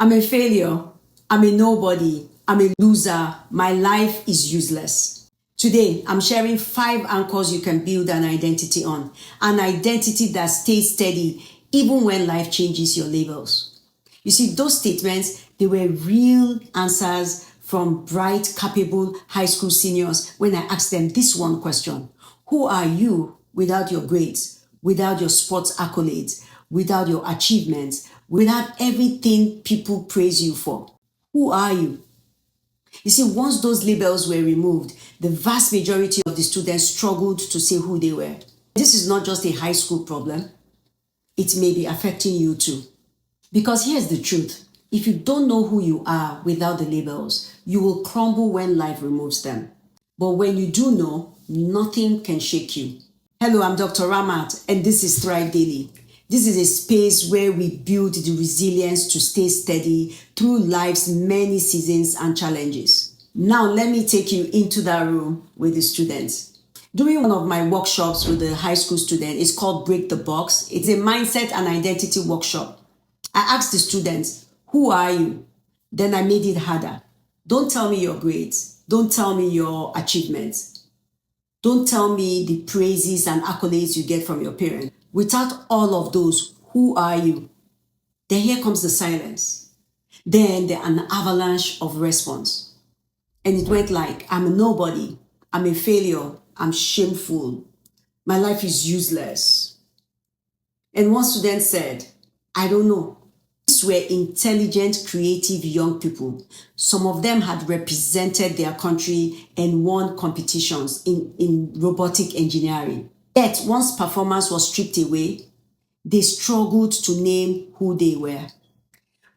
I'm a failure. I'm a nobody. I'm a loser. My life is useless. Today, I'm sharing 5 anchors you can build an identity on. An identity that stays steady even when life changes your labels. You see, those statements, they were real answers from bright, capable high school seniors when I asked them this one question. Who are you without your grades, without your sports accolades, without your achievements, without everything people praise you for? Who are you? You see, once those labels were removed, the vast majority of the students struggled to say who they were. This is not just a high school problem. It may be affecting you too. Because here's the truth. If you don't know who you are without the labels, you will crumble when life removes them. But when you do know, nothing can shake you. Hello, I'm Dr. Ramat, and this is Thrive Daily. This is a space where we build the resilience to stay steady through life's many seasons and challenges. Now, let me take you into that room with the students. During one of my workshops with the high school student, it's called Break the Box. It's a mindset and identity workshop. I asked the students, who are you? Then I made it harder. Don't tell me your grades. Don't tell me your achievements. Don't tell me the praises and accolades you get from your parents. Without all of those, who are you? Then here comes the silence. Then an avalanche of response. And it went like, I'm a nobody. I'm a failure. I'm shameful. My life is useless. And one student said, I don't know. These were intelligent, creative young people. Some of them had represented their country and won competitions in robotic engineering. Yet, once performance was stripped away, they struggled to name who they were.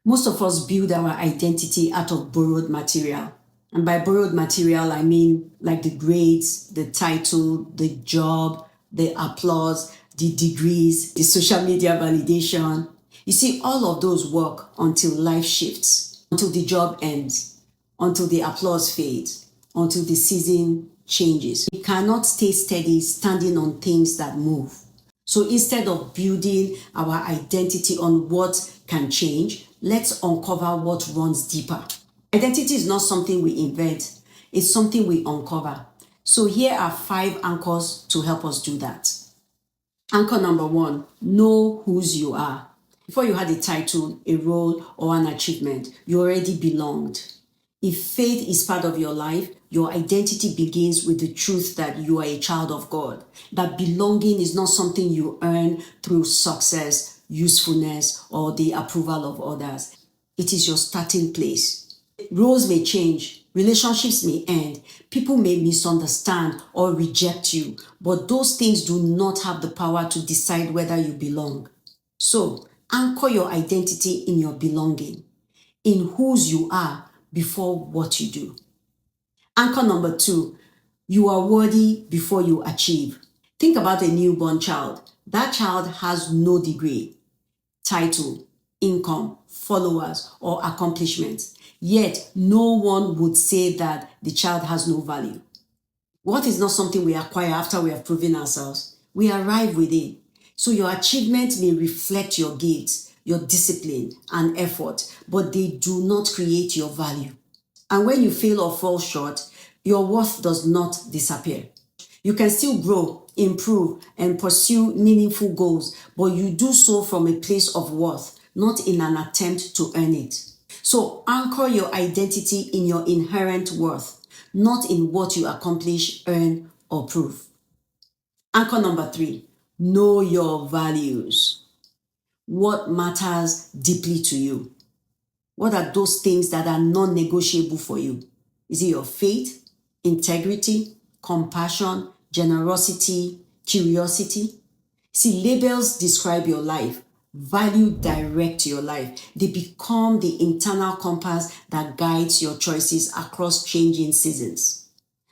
Most of us build our identity out of borrowed material. And by borrowed material, I mean like the grades, the title, the job, the applause, the degrees, the social media validation. You see, all of those work until life shifts, until the job ends, until the applause fades, until the season changes. We cannot stay steady standing on things that move. So instead of building our identity on what can change, let's uncover what runs deeper. Identity is not something we invent, it's something we uncover. So here are 5 anchors to help us do that. Anchor number 1, know whose you are. Before you had a title, a role, or an achievement, you already belonged. If faith is part of your life, your identity begins with the truth that you are a child of God. That belonging is not something you earn through success, usefulness, or the approval of others. It is your starting place. Roles may change, relationships may end, people may misunderstand or reject you, but those things do not have the power to decide whether you belong. So, anchor your identity in your belonging, in whose you are before what you do. Anchor number 2, you are worthy before you achieve. Think about a newborn child. That child has no degree, title, income, followers, or accomplishments. Yet, no one would say that the child has no value. What is not something we acquire after we have proven ourselves? We arrive with it. So your achievements may reflect your gifts, your discipline, and effort, but they do not create your value. And when you fail or fall short, your worth does not disappear. You can still grow, improve, and pursue meaningful goals, but you do so from a place of worth, not in an attempt to earn it. So anchor your identity in your inherent worth, not in what you accomplish, earn, or prove. Anchor number 3, know your values. What matters deeply to you? What are those things that are non-negotiable for you? Is it your faith, integrity, compassion, generosity, curiosity? See, labels describe your life. Value direct your life. They become the internal compass that guides your choices across changing seasons.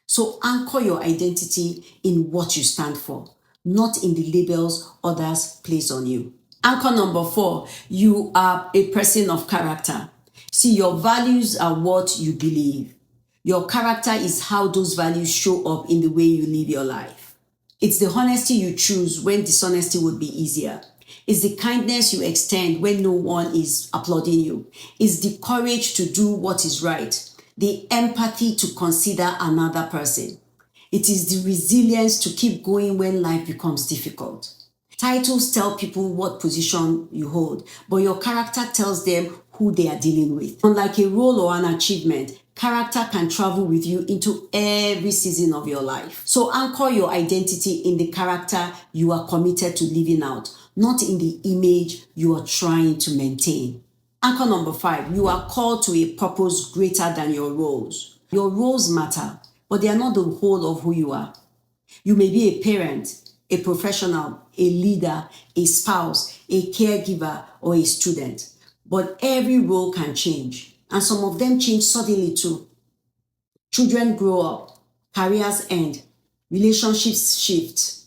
So anchor your identity in what you stand for, not in the labels others place on you. Anchor number 4, you are a person of character. See, your values are what you believe. Your character is how those values show up in the way you live your life. It's the honesty you choose when dishonesty would be easier. It's the kindness you extend when no one is applauding you. It's the courage to do what is right. The empathy to consider another person. It is the resilience to keep going when life becomes difficult. Titles tell people what position you hold, but your character tells them who they are dealing with. Unlike a role or an achievement, character can travel with you into every season of your life. So anchor your identity in the character you are committed to living out, not in the image you are trying to maintain. Anchor number 5, you are called to a purpose greater than your roles. Your roles matter, but they are not the whole of who you are. You may be a parent, a professional, a leader, a spouse, a caregiver, or a student. But every role can change, and some of them change suddenly too. Children grow up, careers end, relationships shift,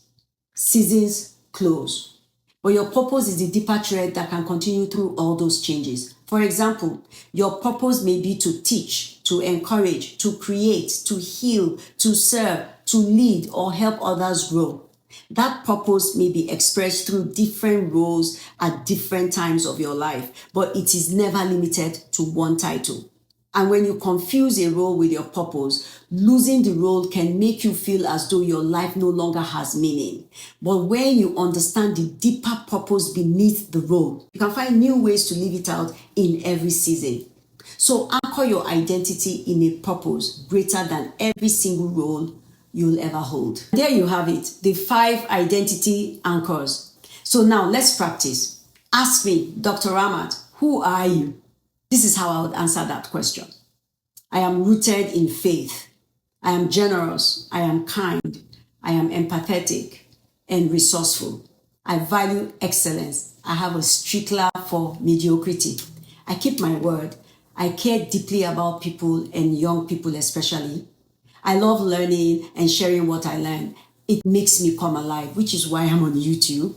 seasons close. But your purpose is the deeper thread that can continue through all those changes. For example, your purpose may be to teach, to encourage, to create, to heal, to serve, to lead, or help others grow. That purpose may be expressed through different roles at different times of your life, but it is never limited to one title. And when you confuse a role with your purpose, losing the role can make you feel as though your life no longer has meaning. But when you understand the deeper purpose beneath the role, you can find new ways to live it out in every season. So anchor your identity in a purpose greater than every single role you'll ever hold. There you have it, the 5 identity anchors. So now let's practice. Ask me, Dr. Ramat, who are you? This is how I would answer that question. I am rooted in faith. I am generous. I am kind. I am empathetic and resourceful. I value excellence. I have a stickler for mediocrity. I keep my word. I care deeply about people and young people especially. I love learning and sharing what I learn. It makes me come alive, which is why I'm on YouTube.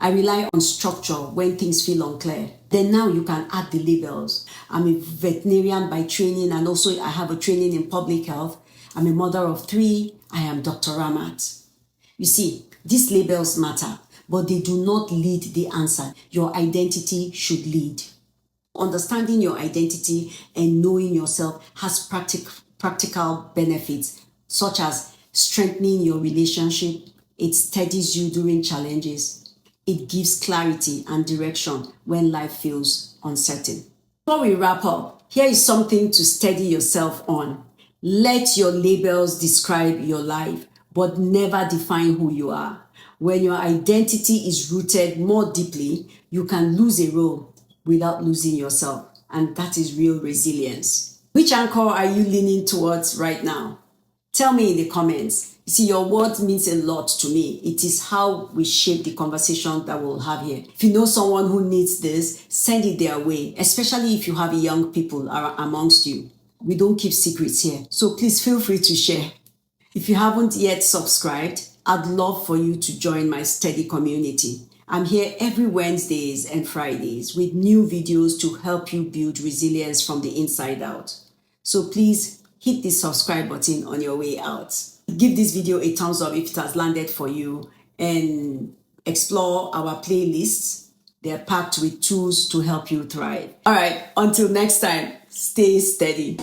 I rely on structure when things feel unclear. Then now you can add the labels. I'm a veterinarian by training, and also I have a training in public health. I'm a mother of 3. I am Dr. Ramat. You see, these labels matter, but they do not lead the answer. Your identity should lead. Understanding your identity and knowing yourself has practical benefits, such as strengthening your relationship. It steadies you during challenges. It gives clarity and direction when life feels uncertain. Before we wrap up, here is something to steady yourself on. Let your labels describe your life, but never define who you are. When your identity is rooted more deeply, you can lose a role without losing yourself. And that is real resilience. Which anchor are you leaning towards right now? Tell me in the comments. You see, your words means a lot to me. It is how we shape the conversation that we'll have here. If you know someone who needs this, send it their way, especially if you have young people amongst you. We don't keep secrets here, so please feel free to share. If you haven't yet subscribed, I'd love for you to join my steady community. I'm here every Wednesdays and Fridays with new videos to help you build resilience from the inside out. So please hit the subscribe button on your way out. Give this video a thumbs up if it has landed for you, and explore our playlists. They're packed with tools to help you thrive. All right, until next time, stay steady.